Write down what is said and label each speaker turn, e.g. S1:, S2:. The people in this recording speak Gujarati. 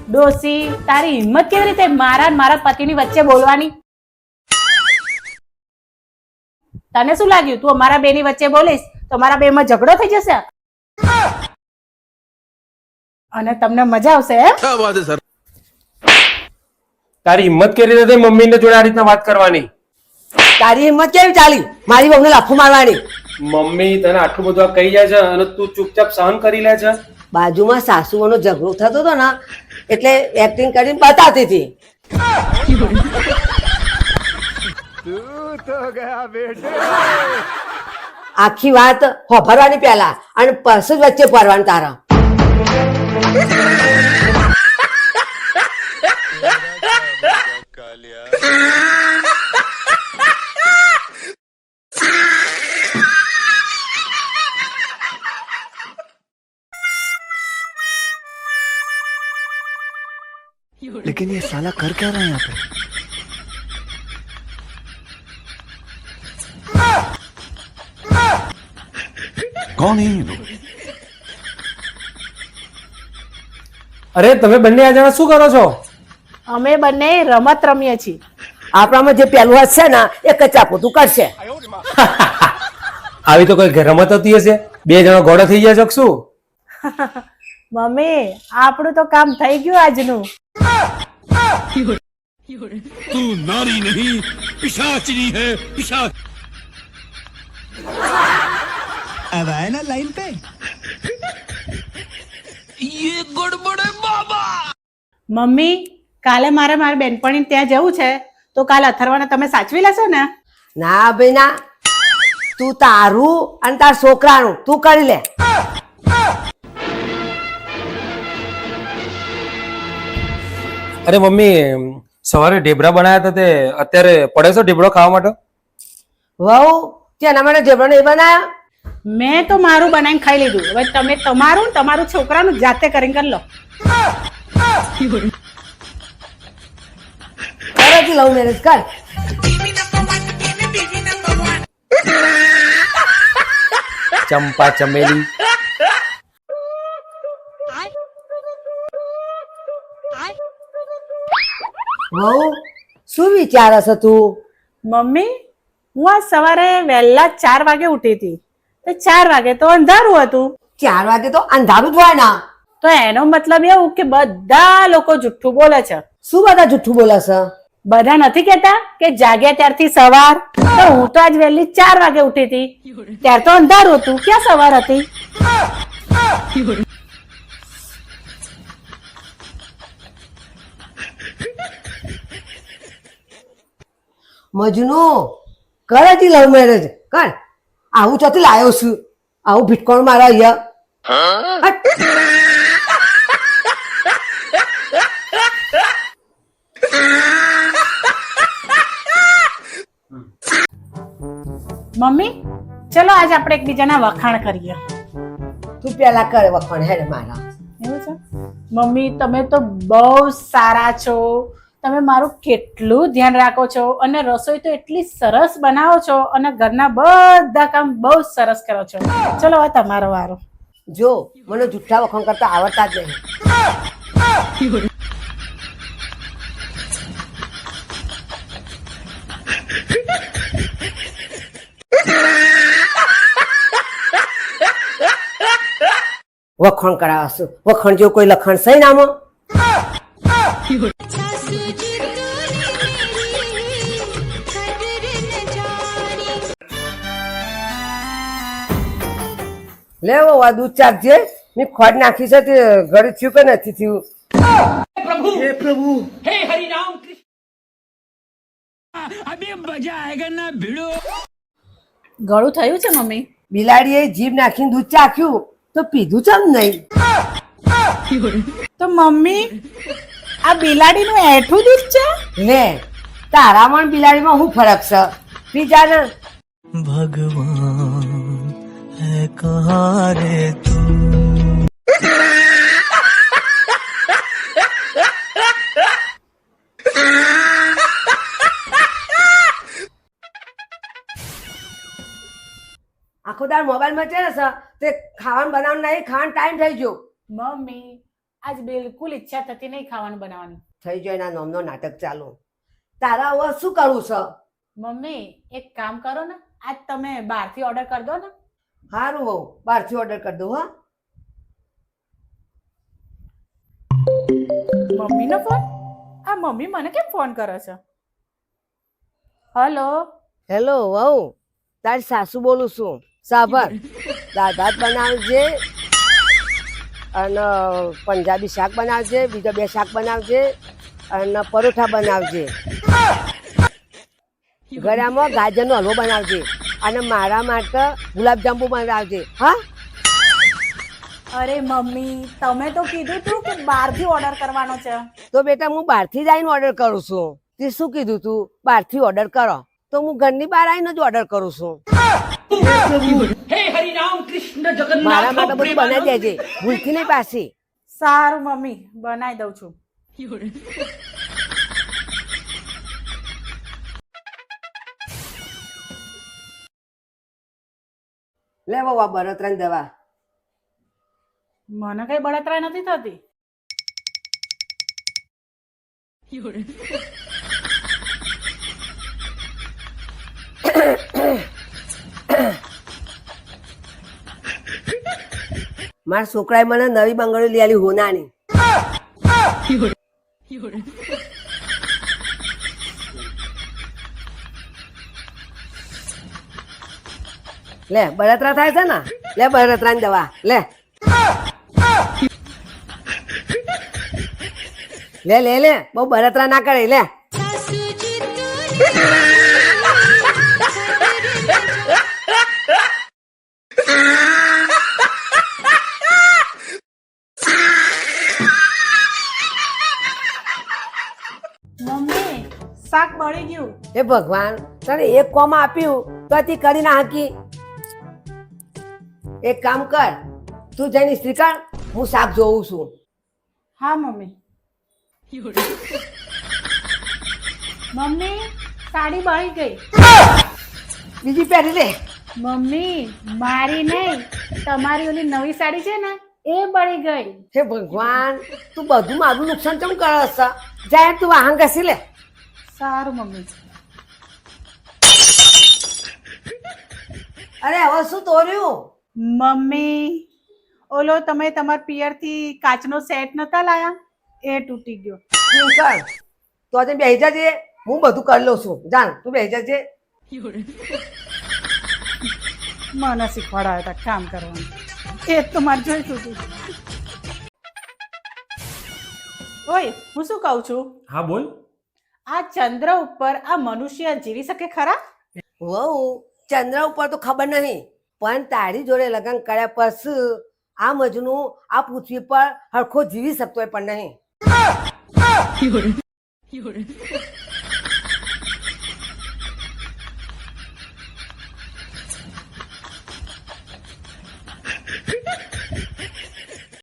S1: ડોસી, તારી હિંમત કેવી રીતે મારા ને મારા પતિની વચ્ચે બોલવાની? તને શું લાગ્યું તું અમારા બેની વચ્ચે બોલીશ તો મારા બે માં ઝઘડો થઈ જશે અને તમને મજા આવશે એમ?
S2: क्या बात है सर?
S3: તારી હિંમત કેવી રીતે થઈ મમ્મીને જોડે આ રીતના વાત કરવાની?
S4: તારી હિંમત કેવી ચાલી મારી બહુને લાફો મારવાની?
S3: મમ્મી તને આટલું બધું કહી જાય છે અને તું ચૂપચાપ સહન કરી લે છે.
S4: બાજુમાં સાસુઓનો ઝઘડો થતો હતો ને એટલે એક્ટિંગ કરીને બતાવતી હતી. આખી વાત હોભરવાની પહેલા અને પછી જ વચ્ચે પડવાની તારા.
S5: लेकिन ये साला कर क्या रहा है यहाँ पे? कौन है ये लोग?
S3: અરે તમે બંને આ જણા શું કરો છો?
S1: અમે બંને રમત રમીએ છીએ.
S4: આપણામાં જે પહેલું હાથ છે ને એ કચા પોતું કરશે.
S3: આવી તો કોઈ રમત હતી હશે? બે જણા ઘોડા થઈ ગયા છો કે શું?
S1: મમ્મી, આપણું તો કામ થઈ ગયું આજનું.
S2: तू नारी नहीं पिशाचनी है पिशाच.
S5: अब आए ना लाइन पे?
S2: ये गड़बड़ है बाबा.
S1: મમ્મી, કાલે મારે મારી બેનપણી ત્યાં જવું છે તો કાલે અથર્વાને તમે સાચવી લેશો ને?
S4: ના ભાઈ ના, તું તારું અને તાર છોકરાનું તું કરી લે.
S3: અરે મમ્મી, સવારે ઢેબરા બનાવ્યા હતા તે અત્યારે પડે છો ઢેબરો ખાવા માટે?
S4: વહુ તેના માટે ઝઘડો નહીં બનાયા?
S1: મેં તો મારું બનાવીને ખાઈ લીધું. હવે તમે તમારું તમારું છોકરાનું જાતે કરીને કરી લો.
S4: તરત લવ મેરેજ કર.
S3: ચંપા ચમેલી.
S4: વહુ શું વિચારે છે તું?
S1: મમ્મી, હું આજ સવારે વહેલા 4 વાગે ઉઠી હતી. તો 4 વાગે તો અંધારું હતું.
S4: 4 વાગે તો અંધારું જ હોય ના.
S1: તો એનો મતલબ એવું કે બધા લોકો જુઠ્ઠું બોલે છે.
S4: શું બધા જુઠ્ઠું બોલે છે?
S1: બધા નથી કેતા કે જાગ્યા ત્યારથી સવાર? તો હું તો આજ વહેલી 4 વાગે ઉઠી હતી. ત્યારે તો અંધારું હતું, ક્યાં સવાર હતી?
S4: મજનુ કર હજી લવ મેરેજ કર. આવું ચોથી લાયો છું? આવું ભીટકોણ મારા અહીંયા.
S1: મમ્મી, ચલો આજ આપણે એકબીજાના વખાણ કરીએ.
S4: તું પેલા કરે વખણ હેડ મારા.
S1: એવું છે? મમ્મી, તમે તો બહુ સારા છો. તમે મારું કેટલું ધ્યાન રાખો છો અને રસોઈ તો એટલી સરસ બનાવો છો અને ઘરના બધા કામ બહુ સરસ કરો છો. ચલો હવે તમારો વારો.
S4: જો મને જુઠ્ઠા વખણ કરતા આવડતા જ નહીં. વખણ કરાવશું. વખણ જેવું કોઈ લખણ સહી નામો? લેવો આ દૂધ ચાખજે. મેં ખોટ નાખી છે તે ઘરે થયું કે નથી થયું?
S1: ગળું થયું છે મમ્મી?
S4: બિલાડીએ જીભ નાખીને દૂધ ચાખ્યું તો પીધું ચમ નહીં?
S1: તો મમ્મી, આ બિલાડીનું એઠું દૂધ છે?
S4: લે તારામાં બિલાડીમાં શું ફરક છે? બીજા ને
S5: भगवान है कहाँ रे तू?
S4: આખો દાર મોબાઈલ માં છે ને તે ખાવાનું બનાવવાનું નહીં, ખાવાનો ટાઈમ થઈ ગયો.
S1: મમ્મી, આજ બિલકુલ ઈચ્છા થતી નહીં ખાવાનું બનાવવાની.
S4: થઈ જાય એના નામનો નાટક ચાલુ. તારા હવે શું કરવું છે?
S1: મમ્મી એક કામ કરો ને, આજ તમે બહારથી ઓર્ડર કરી દો ને.
S4: સારું વહુ, બહારથી ઓર્ડર કરી દઉં. હા,
S1: મમ્મીનો ફોન? આ મમ્મી મને કેમ ફોન કરે છે? હલો.
S4: હેલો વહુ, તારી સાસુ બોલું છું. સાંભળ, દાળ ભાત બનાવજે અને પંજાબી શાક બનાવજે, બીજા 2 શાક બનાવજે અને પરોઠા બનાવજે. ગળામાં ગાજરનો હલવો બનાવજે અને મારા માટે ગુલાબજાંબુ બનાવજે. હા,
S1: અરે મમ્મી તમે તો કીધું તું કે બહારથી ઓર્ડર કરવાનો છે.
S4: તો બેટા હું બહારથી જ આવીને ઓર્ડર કરું છું. તે શું કીધું તું? બહારથી ઓર્ડર કરો. તો હું ઘરની બહાર આવીને જ ઓર્ડર કરું છું. મારા માટે બધું બનાવી દેજે, ભૂલથી નહીં પાછી.
S1: સારું મમ્મી, બનાવી દઉં છું.
S4: લે વહુ, આ બળતરાની દવા.
S1: મને કઈ બળતરા નથી થતી.
S4: મારા છોકરાએ મને નવી બંગડીઓ લઈ આલી હોનાની. લે, બળતરા થાય છે ને? લે બળતરાની દવા લે. લે લે લે, બહુ બળતરા ના કરે. લે
S1: મમ્મી શાક બળી ગયું.
S4: હે ભગવાન, તને એક કોમ આપ્યું તો તી કરી ના હાકી. એક કામ કર, તું જઈને ઇસ્ત્રી કર, હું શાક જોઉં છું.
S1: હા મમ્મી. મમ્મી સાડી બળી ગઈ.
S4: બીજી પહેરી લે.
S1: મમ્મી મારી નહીં, તમારી ઓલી નવી સાડી છે ને એ બળી ગઈ.
S4: હે ભગવાન, તું બધું મારું નુકસાન કેમ કરે છે? જાય તું વાહન ઘસી લે.
S1: સારું મમ્મી.
S4: અરે હવે શું તોર્યું?
S1: મમ્મી ઓલો તમે તમારા પિયરથી કાચનો સેટ નતા લાયા એ તૂટી ગયો.
S4: તું કર, તો આજે બેસી જજે, હું બધું કરી લઉં છું. જાણ, તું બેસી જજે.
S1: મને શીખવાડાયા હતા કામ કરવાનું, એ જ તો મારે જોઈતું હતું. ઓય હું શું કહું છું,
S3: હા બોલ.
S1: આ ચંદ્ર ઉપર આ મનુષ્ય જીવી શકે ખરા?
S4: વહુ, ચંદ્ર ઉપર તો ખબર નહીં, પણ તારી જોડે લગ્ન કર્યા પછી આ મજનું આ પૃથ્વી પર હરખો જીવી શકતો હોય પણ નહીં.